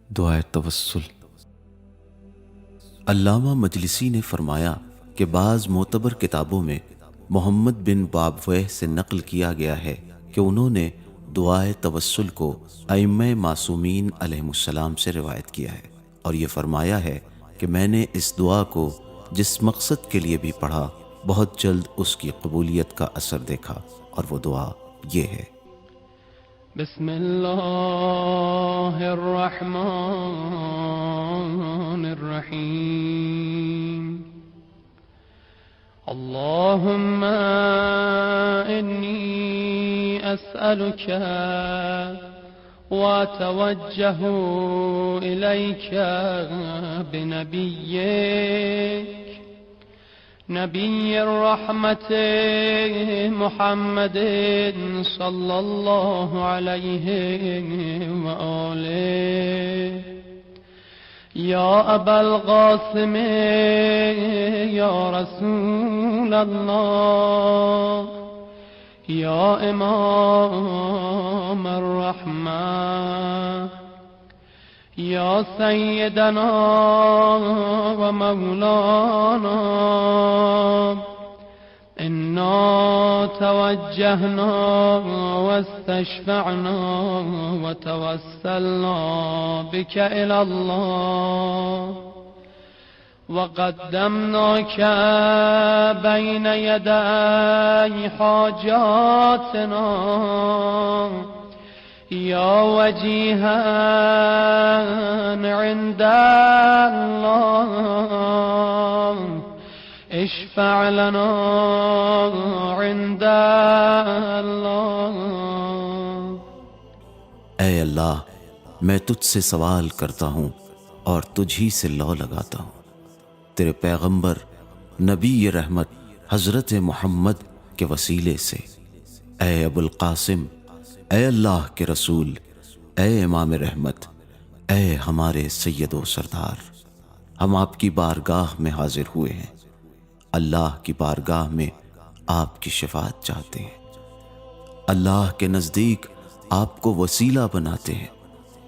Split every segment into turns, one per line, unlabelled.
दुआए तवस्सुल। अल्लामा मजलिसी ने फरमाया कि बाज़ मोतबर किताबों में मोहम्मद बिन बाबवैह से नकल किया गया है कि उन्होंने दुआए तवस्सुल को अइम्मे मासूमीन अलैहिमुस्सलाम से रिवायत किया है और ये फरमाया है कि मैंने इस दुआ को जिस मकसद के लिए भी पढ़ा बहुत जल्द उसकी कबूलियत का असर देखा और वो दुआ ये है।
बिस्मिल्लाहिर्रहमानिर्रहीम। अल्लाहुम्मा इन्नी अस्अलुका व अतवज्जहु इलैका बिनबिय्यिक नबी रहमत मुहम्मद सल्लल्लाहु अलैहि वआलिहि या अबल क़ासिम या रसूल अल्लाह या इमाम अर्रहमा या सय्यदना व मौलाना इन्ना तवज्जहना वस्तशफ़अना व तवस्सलना बिका इलल्लाह व क़द्दमनाका बैन यदै हाजातना या वजीहान इंदल्लाह इश्फ़अ लना इंदल्लाह।
ऐ अल्लाह, मैं तुझसे सवाल करता हूँ और तुझी से लौ लगाता हूँ तेरे पैगंबर नबी रहमत हजरत मोहम्मद के वसीले से। ऐ अबुल कासिम, ऐ अल्लाह के रसूल, ऐ इमाम रहमत, ऐ हमारे सैयदो सरदार, हम आपकी बारगाह में हाजिर हुए हैं। अल्लाह की बारगाह में आपकी शफाअत चाहते हैं। अल्लाह के नज़दीक आपको वसीला बनाते हैं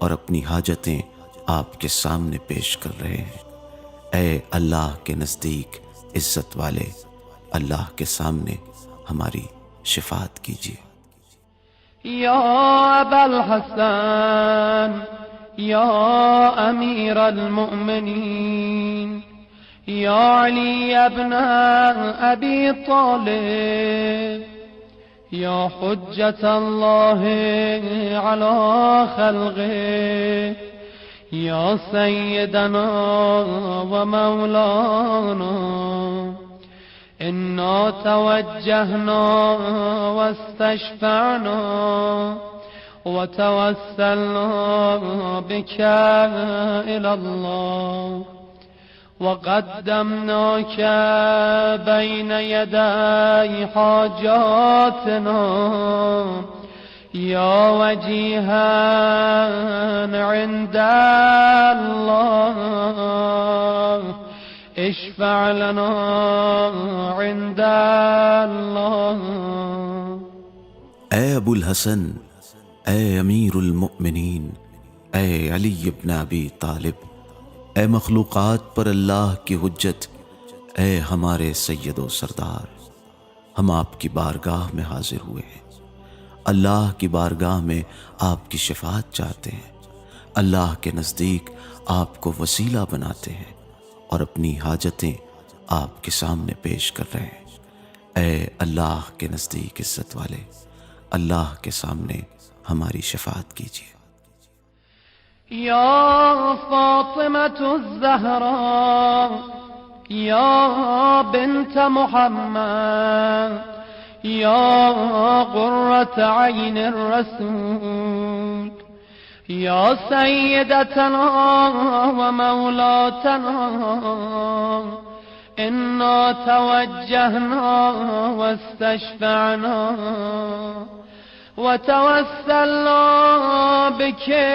और अपनी हाजतें आपके सामने पेश कर रहे हैं। ऐ अल्लाह के नज़दीक इज्जत वाले, अल्लाह के सामने हमारी शफाअत कीजिए।
या अबल हसन या अमीर अलमुमिनीन या अली इब्न अबी तालिब या हुज्जत अल्लाह अला खल्क़िह या सय्यदना व मौलाना इन्ना तवज्जहना वस्तशफ़अना व तवस्सलना बिका इलल्लाह व क़द्दमनाका बैन यदै हाजातना या वजीहान इंदल्लाह इश्फ़अ लना इंदल्लाह।
ऐ अबुल हसन, ऐ अमीरुल मुमिनीन, ऐ अली इब्न अबी तालिब, ऐ मखलूक़ात पर अल्लाह की हुज्जत, ऐ हमारे सैयदो सरदार, हम आपकी बारगाह में हाजिर हुए हैं। अल्लाह की बारगाह में आपकी शफाअत चाहते हैं। अल्लाह के नज़दीक आपको वसीला बनाते हैं और अपनी हाजतें आपके सामने पेश कर रहे हैं। ऐ अल्लाह के नज़दीक इज्जत वाले, अल्लाह के सामने हमारी शफाअत कीजिए।
या फातिमतु ज़हरा या बिन्त मुहम्मद या क़ुर्रत ऐनिर रसूल या सय्यदतना व मौलातना इन्ना तवज्जहना वस्तशफ़अना व तवस्सलना बिका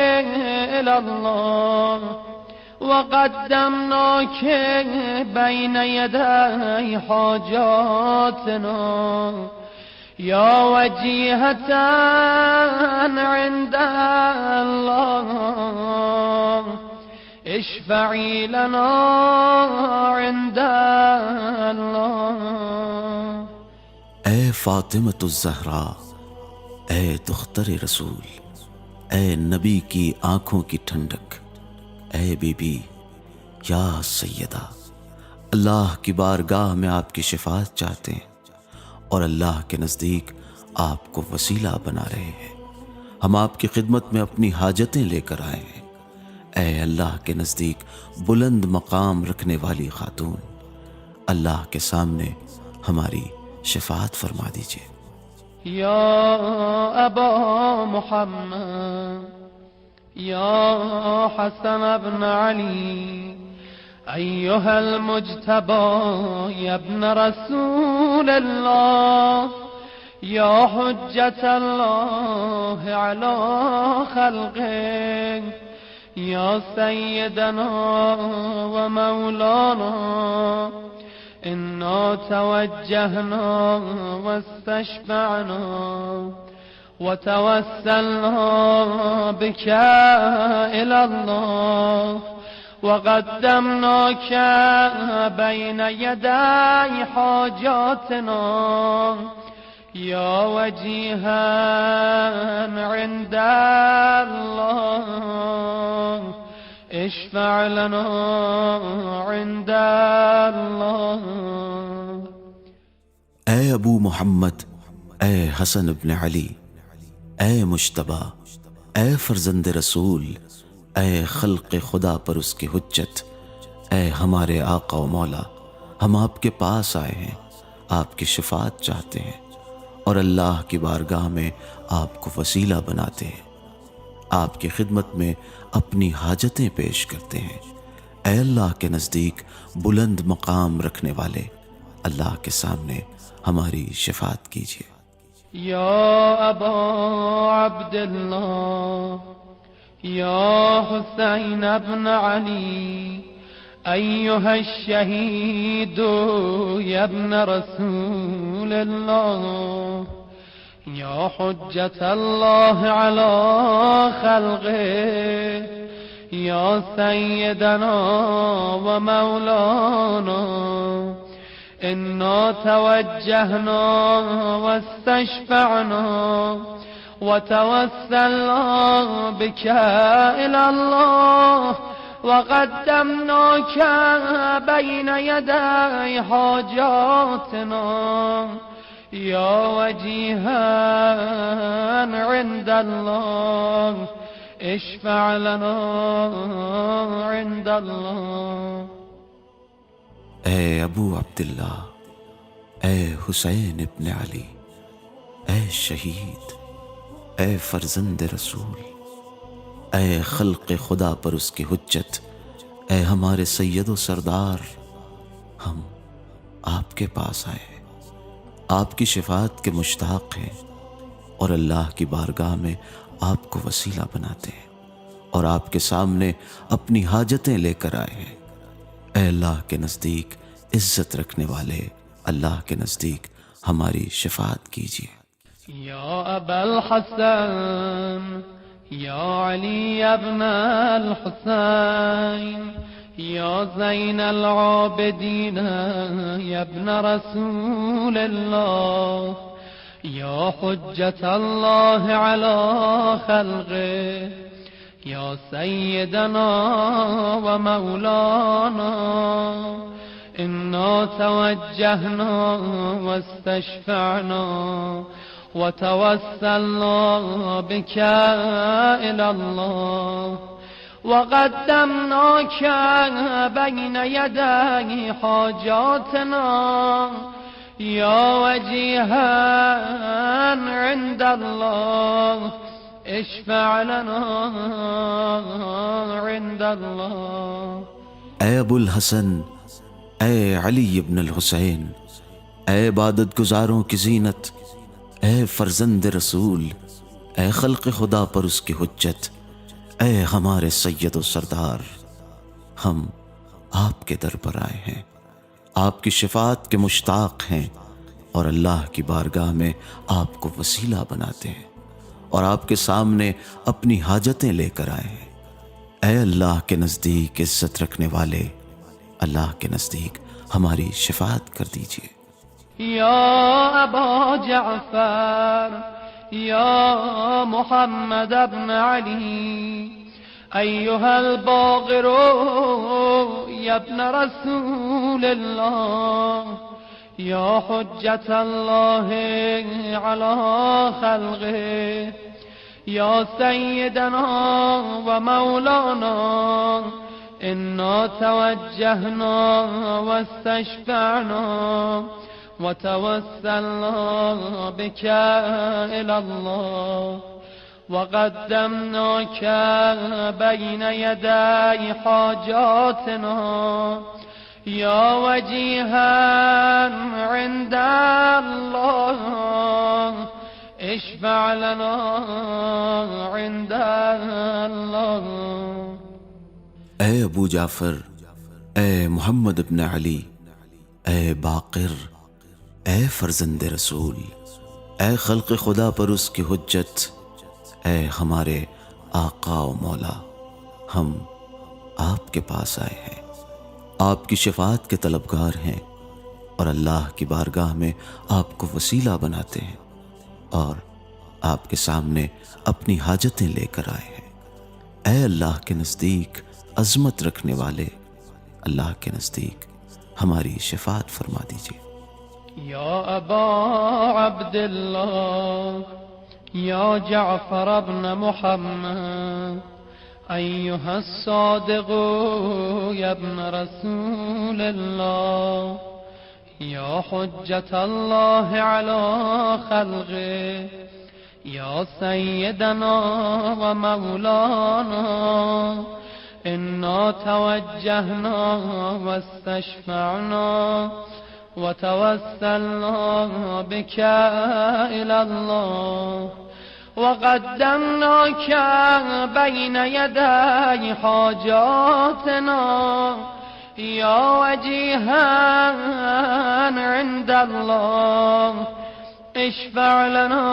इलल्लाह व क़द्दमनाका बैन यदै हाजातना या वजीहतन इंदल्लाह اشفعي لنا عند الله.
ए फातिमतुज़ ज़हरा, ए दुख्तर रसूल, ए नबी की आंखों की ठंडक, ए बीबी या सैयदा, अल्लाह की बारगाह में आपकी शिफाअत चाहते हैं और अल्लाह के नज़दीक आपको वसीला बना रहे हैं। हम आपकी खिदमत में अपनी हाजतें लेकर आए हैं। ए अल्लाह के नज़दीक बुलंद मकाम रखने वाली खातून, अल्लाह के सामने हमारी शिफाअत फरमा दीजिए।
या अबा मुहम्मद, या हसन अब्न अली, अय्युहल मुज्तबा या इब्न रसूल अल्लाह, या हुज्जत अल्लाह अला खल्क़िह, या सय्यदना व मौलाना, इन्ना तवज्जहना वस्तशफअना वतवस्सलना बिका इलल्लाह वक़द्दमनाका बैन यदै हाजातना, या वजीहन इंदल्लाह इश्फ़अ लना इंदल्लाह।
ए अबू मोहम्मद, ए हसन इब्न अली, ए मुश्तबा, ए फर्जंद रसूल, ए खल्क़ खुदा पर उसकी हुज्जत, ए हमारे आका व मौला, हम आपके पास आए हैं, आपकी शिफाअत चाहते हैं और अल्लाह की बारगाह में आपको वसीला बनाते हैं, आपकी खिदमत में अपनी हाजतें पेश करते हैं। ऐ अल्लाह के नज़दीक बुलंद मकाम रखने वाले, अल्लाह के सामने हमारी शिफाअत कीजिए।
या अबा अब्दुल्लाह, या हुसैन इब्न अली, अय्युहा शहीद या इब्न रसूल अल्लाह, या हुज्जत अल्लाह अला खल्क़िह, या सय्यदना व मौलाना, इन्ना तवज्जहना वस्तशफअना वतवस्सलना बिका इलल्लाह वक़द्दमनाका बैन यदै हाजातना, या वजीहन इंदल्लाह इश्फ़अ लना इंदल्लाह।
ए अबू अब्दुल्ला, ए हुसैन इब्न अली, ए शहीद, ए फर्जंद रसूल, ए खल्क़ खुदा पर उसकी हुज्जत, ए हमारे सैयदो सरदार, हम आपके पास आए हैं, आपकी शिफाअत के मुश्ताक़ हैं और अल्लाह की बारगाह में आपको वसीला बनाते हैं और आपके सामने अपनी हाजतें लेकर आए हैं। ऐ अल्लाह के नज़दीक इज्जत रखने वाले, अल्लाह के नज़दीक हमारी शिफाअत कीजिए।
या अबल हसन, या अली इब्न अल हुसैन, या ज़ैनल आबिदीन या इब्न रसूल अल्लाह, या हुज्जत अल्लाह अला खल्क़िह, या सय्यदना व मौलाना, इन्ना तवज्जहना वस्तशफअना वतवस्सलना बिका इलल्लाह वक़द्दमनाका बैन यदै हाजातना, या वजीहन इंदल्लाह इश्फ़अ लना इंदल्लाह।
ए अबुल हसन, ए अली इब्न अल हुसैन, ए इबादत गुजारों की जीनत, ए फर्जंद रसूल, ए खल्क़ खुदा पर उसकी हुज्जत, ए हमारे सैयद व सरदार, हम आपके दर पर आए हैं, आपकी शिफाअत के मुश्ताक़ हैं और अल्लाह की बारगाह में आपको वसीला बनाते हैं और आपके सामने अपनी हाजतें लेकर आए हैं। ऐ अल्लाह के नज़दीक इज्जत रखने वाले, अल्लाह के नज़दीक हमारी शिफात कर दीजिए।
يا أبا جعفر يا محمد بن علي أيها الباقر يا ابن رسول الله يا حجة الله على خلقه يا سيدنا ومولانا إنا توجهنا واستشفعنا وتوسلنا بك إلى الله وقدمناك بين يدي حاجاتنا يا وجيها عند الله اشفع لنا عند الله.
ऐ अबू जाफर, ऐ मोहम्मद इब्न अली, ऐ बाक़िर, ऐ फर्जंद रसूल, ऐ खल्क़ खुदा पर उसकी हुज्जत, ऐ हमारे आका व मौला, हम आपके पास आए हैं, आपकी शफाअत के तलबगार हैं और अल्लाह की बारगाह में आपको वसीला बनाते हैं और आपके सामने अपनी हाजतें लेकर आए हैं। ऐ अल्लाह के नज़दीक अज़मत रखने वाले, अल्लाह के नज़दीक हमारी शफाअत फरमा दीजिए।
या अबा अब्दुल्लाह या जाफर इब्न मुहम्मद अय्युहा अस्सादिक़ या इब्न रसूलिल्लाह या हुज्जतल्लाह अला खल्क़िह या सय्यदना व मौलाना इन्ना तवज्जहना वस्तशफअना वतवस्सलना बिका इला अल्लाह वक़द्दमनाक बैन यदै हाजातना या वजीहन इंदल्लाह इश्फ़अ लना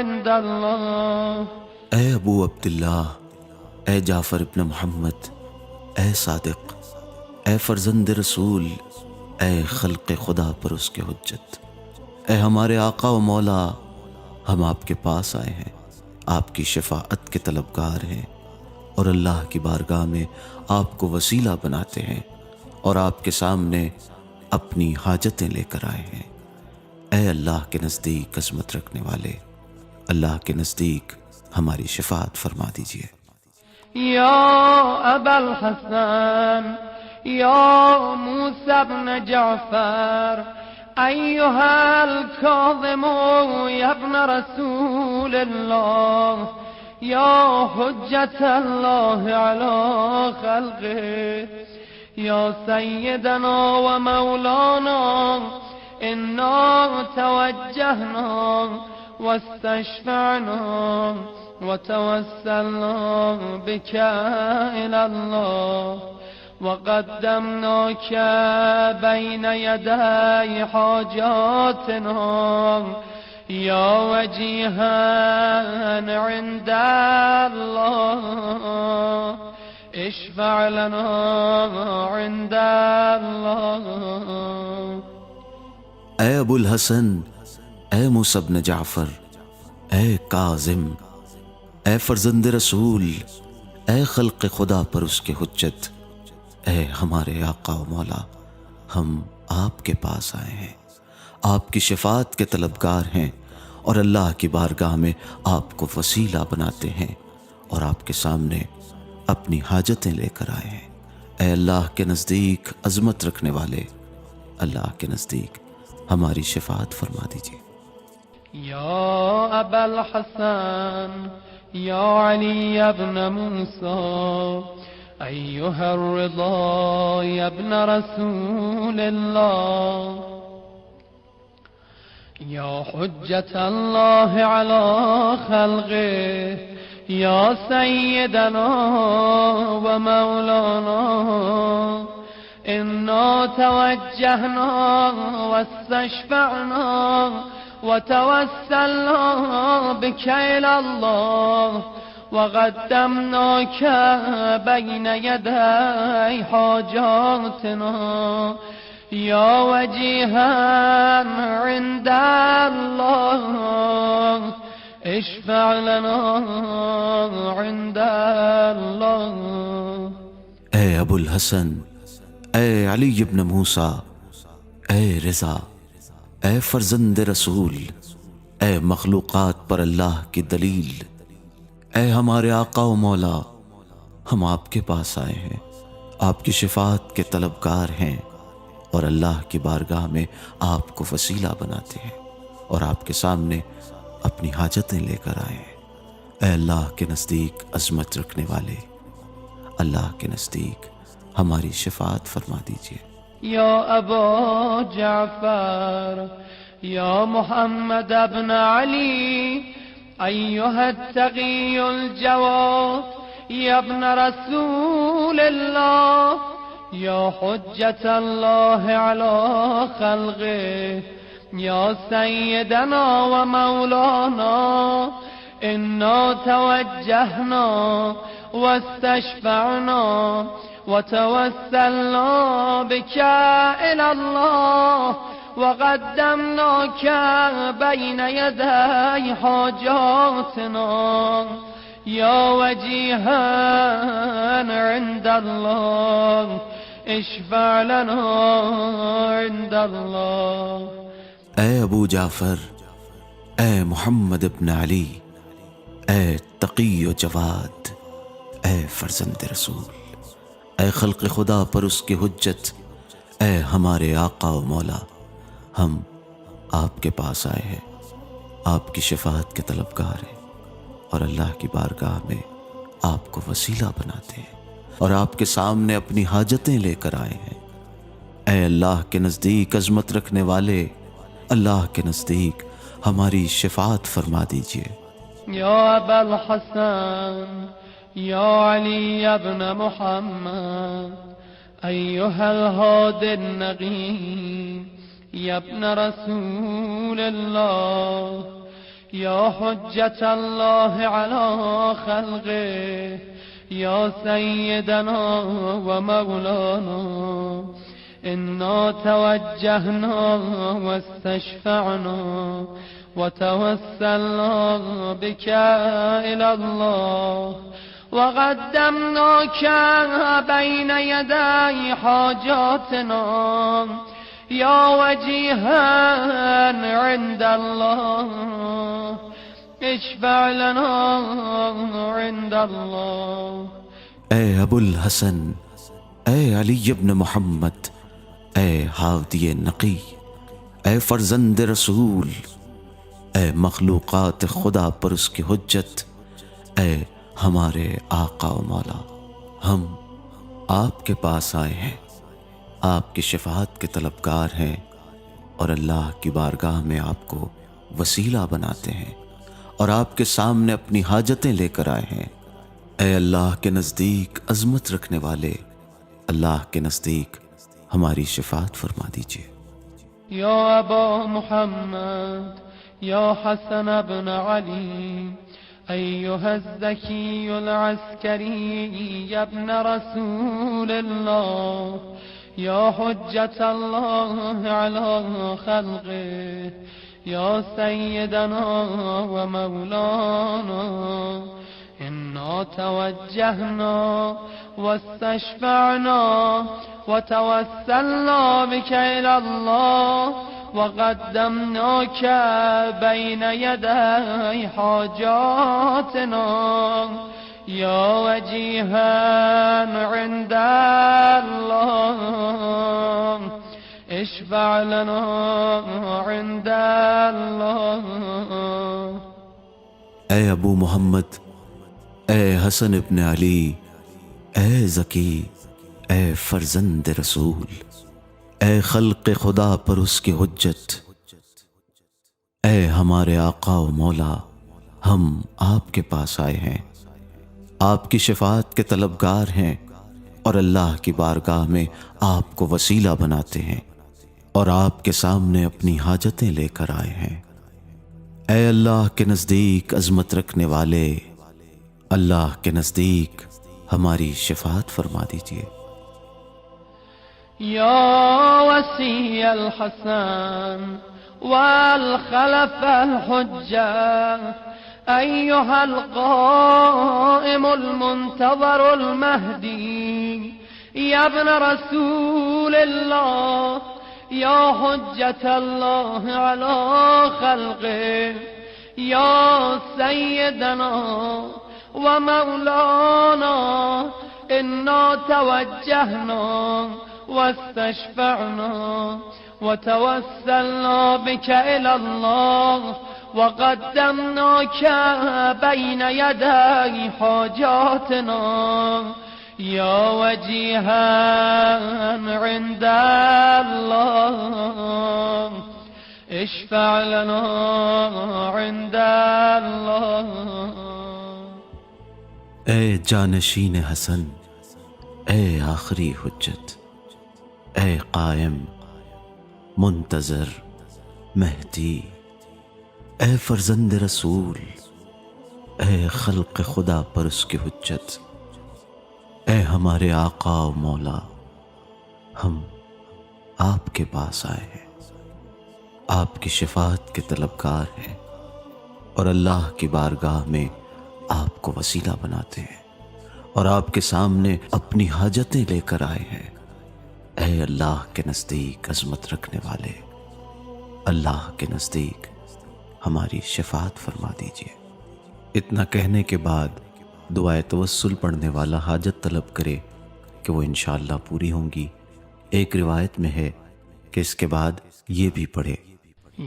इंदल्लाह.
ऐ अबू अब्दुल्लाह, ऐ जाफर इब्न मोहम्मद, ऐ सादिक, ऐ फर्जंद रसूल, ऐ खल्क़ खुदा पर उसके हुज्जत, ऐ हमारे आका व मौला, हम आपके पास आए हैं, आपकी शफाअत के तलबगार हैं और अल्लाह की बारगाह में आपको वसीला बनाते हैं और आपके सामने अपनी हाजतें लेकर आए हैं। ऐ अल्लाह के नज़दीक अज़मत रखने वाले, अल्लाह के नज़दीक हमारी शफाअत फरमा दीजिए।
या अबल हसन या मूसा इब्न जाफर अय्युहल काज़िम या इब्न रसूलिल्लाह या हुज्जतल्लाह अला खल्क़िह या सय्यदना व मौलाना इन्ना तवज्जहना वस्तशफअना वतवस्सलना बिका इला अल्लाह वक़द्दमनाक बैन यदै हाजातना या वजीहन इंदल्लाह इश्फ़अ लना इंदल्लाह.
ऐ अबुल हसन, ऐ मूसा इब्न जाफर, ऐ काज़िम, ऐ फर्जंद रसूल, ऐ खल्क़ खुदा पर उसके हुज्जत, ऐ हमारे आका व मौला, हम आपके पास आए हैं, आपकी शफाअत के तलबगार हैं और अल्लाह की बारगाह में आपको वसीला बनाते हैं और आपके सामने अपनी हाजतें लेकर आए हैं। ऐ अल्लाह के नज़दीक अज़मत रखने वाले, अल्लाह के नज़दीक हमारी शफाअत फरमा दीजिए।
या अबल हसन या अली इब्न मूसा अय्युहा अर्रिदा या इब्न रसूलिल्लाह या हुज्जतल्लाह अला खल्क़िह या सय्यदना व मौलाना इन्ना तवज्जहना वस्तशफअना वतवस्सलना बिका इला अल्लाह وقدمناك بين يدي حاجاتنا يا وجيها عند الله اشفع لنا عند الله.
اے ابو الحسن، اے علی ابن موسیٰ، اے رضا، اے فرزند رسول، اے مخلوقات پر اللہ کی دلیل، اے ہمارے آقا و مولا، ہم آپ کے پاس آئے ہیں، آپ کی شفاعت کے طلبگار ہیں اور اللہ کی بارگاہ میں آپ کو وسیلہ بناتے ہیں اور آپ کے سامنے اپنی حاجتیں لے کر آئے ہیں۔ اے اللہ کے نزدیک عظمت رکھنے والے، اللہ کے نزدیک ہماری شفاعت فرما دیجیے۔
یا ابا جعفر، یا محمد ابن علی، ایها التقی الجواد، یا ابن رسول الله، یا حجت الله على خلقه، یا سیدنا و مولانا، انا توجهنا واستشفعنا وتوسلنا بك إلى الله وقدمناك بين يدي حاجاتنا يا وجيها عند الله اشفع لنا عند الله.
اے ابو جعفر، اے محمد ابن علی، اے تقی و جواد، اے فرزند رسول، اے خلق خدا پر اس کی حجت، اے ہمارے آقا و مولا، ہم آپ کے پاس آئے ہیں، آپ کی شفاعت کے طلبگار ہیں اور اللہ کی بارگاہ میں آپ کو وسیلہ بناتے ہیں اور آپ کے سامنے اپنی حاجتیں لے کر آئے ہیں۔ اے اللہ کے نزدیک عظمت رکھنے والے، اللہ کے نزدیک ہماری شفاعت فرما دیجیے۔
یا ابا الحسن، یا علی ابن محمد، ایها الهادي النقی، یا ابن رسول الله، یا حجت الله على خلقه، یا سیدنا و مولانا، انا توجهنا واستشفعنا وتوسلنا بك إلى الله وقدمناك بين يدي حاجاتنا يا وجيها عند الله اشفع لنا عند الله.
اے ابو الحسن، اے علی ابن محمد، اے ہادی نقی، اے فرزند رسول، اے مخلوقات خدا پر اس کی حجت، اے ہمارے آقا و مولا، ہم آپ کے پاس آئے ہیں، آپ کی شفاعت کے طلبگار ہیں اور اللہ کی بارگاہ میں آپ کو وسیلہ بناتے ہیں اور آپ کے سامنے اپنی حاجتیں لے کر آئے ہیں۔ اے اللہ کے نزدیک عظمت رکھنے والے، اللہ کے نزدیک ہماری شفاعت فرما دیجیے۔
یا ابا محمد، یا حسن ابن علی، ایها الزکی العسکری، یا ابن رسول الله، یا حجت الله على خلقه، یا سیدنا و مولانا، انا توجهنا واستشفعنا وتوسلنا بك إلى الله وقدمناك بين يدي حاجاتنا يا وجيها عند الله اشفع لنا عند الله.
اے ابو محمد، اے حسن ابن علی، اے زکی، اے فرزند رسول، اے خلق خدا پر اس کی حجت، اے ہمارے آقا و مولا، ہم آپ کے پاس آئے ہیں، آپ کی شفاعت کے طلبگار ہیں اور اللہ کی بارگاہ میں آپ کو وسیلہ بناتے ہیں اور آپ کے سامنے اپنی حاجتیں لے کر آئے ہیں۔ اے اللہ کے نزدیک عظمت رکھنے والے، अल्लाह के नज़दीक हमारी शिफात फरमा दीजिए।
या वसी अल-हसन वल-खलफ अल-हुज्जा अय्युहल क़ाइमुल मुंतज़रुल महदी या इब्न रसूलिल्लाह या हुज्जतल्लाह अला खल्क़िही या सय्यदना व मौलाना इन्ना तवज्जहना वस्तशफ़अना वतवस्सलना बिका इलल्लाह वक़द्दमनाका बैन यदै हाजातना या वजीहन इंदल्लाह इश्फ़अ लना इंदल्लाह।
ए जानशीन हसन, ए आखिरी हुज्जत, ए कायम मुंतज़र महदी, ए फर्जंद रसूल, ए खल्क़ खुदा पर उसकी हुज्जत, ए हमारे आका और मौला, हम आपके पास आए हैं, आपकी शिफात के तलबगार हैं और अल्लाह की बारगाह में आपको वसीला बनाते हैं और आपके सामने अपनी हाजतें लेकर आए हैं। ऐ अल्लाह के नज़दीक अज़मत रखने वाले, अल्लाह के नज़दीक हमारी शिफात फरमा दीजिए। इतना कहने के बाद दुआए तवस्सुल पढ़ने वाला हाजत तलब करे कि वो इंशाअल्लाह पूरी होंगी। एक रिवायत में है कि इसके बाद ये भी पढ़े,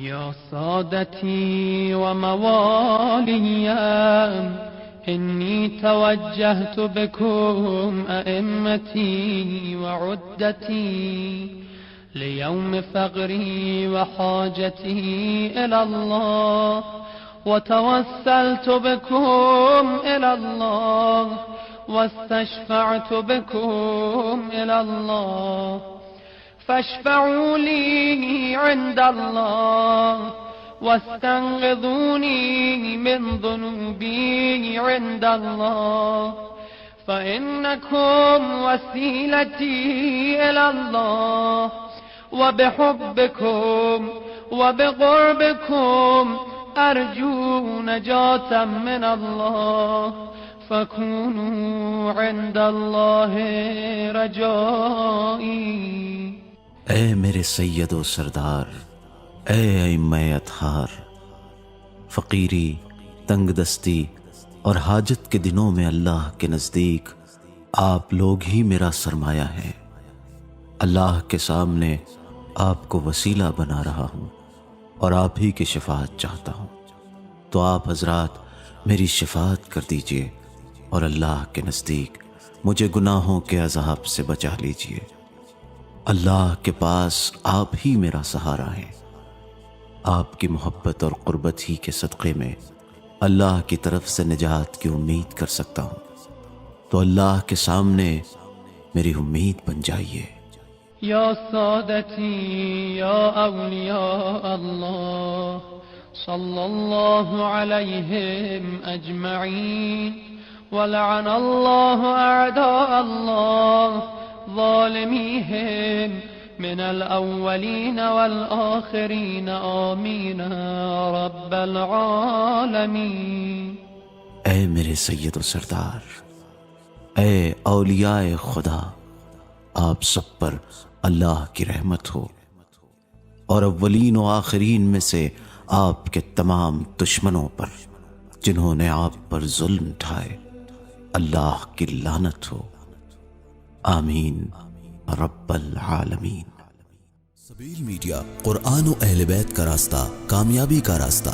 या सादती व मवालिया इन्नी तवज्जहतु बिकुम अइम्मती व उद्दती लियौम फ़ग़री व हाजती इलल्लाह वतवस्सलतु बिकुम इलल्लाह वस्तशफ़अतु बिकुम इलल्लाह फश्फ़अू ली इंदल्लाह वस्तन्क़िज़ूनी मिन ज़ुनूबी इंदल्लाह फ़इन्नकुम वसीलती इलल्लाह व बिहुब्बिकुम व बिक़ुर्बिकुम अर्जू नजातम मिनल्लाह फ़कूनू इंदल्लाहि रजाई।
ऐ मेरे सैयदो सरदार, ऐ अइम्मे अतहार, फ़कीरी, तंगदस्ती और हाजत के दिनों में अल्लाह के नज़दीक आप लोग ही मेरा सरमाया है। अल्लाह के सामने आपको वसीला बना रहा हूँ और आप ही की शिफात चाहता हूँ, तो आप हजरात मेरी शिफात कर दीजिए और अल्लाह के नज़दीक मुझे गुनाहों के अज़ाब से बचा लीजिए। अल्लाह के पास आप ही मेरा सहारा है। आपकी मोहब्बत और क़ुर्बत ही के सदक़े में अल्लाह की तरफ से निजात की उम्मीद कर सकता हूँ, तो अल्लाह के सामने मेरी उम्मीद बन जाइए।
या सादती या औलिया अल्लाह सल्लल्लाहु अलैहिम अजमईन वलअनल्लाहु अअदा अल्लाह ज़ालिमीहिम मिनल अव्वलीन वल आखिरीन आमीन रब्बल आलमीन।
ऐ मेरे सैयद व सरदार, ऐ औलियाए खुदा, आप सब पर अल्लाह की रहमत हो और अव्वलीन व आखिरीन में से आपके तमाम दुश्मनों पर जिन्होंने आप पर जुल्म ढाए, अल्लाह की लानत हो। आमीन रब्बल आलमीन।
सबील मीडिया, कुरान और अहले बैत का रास्ता, कामयाबी का रास्ता।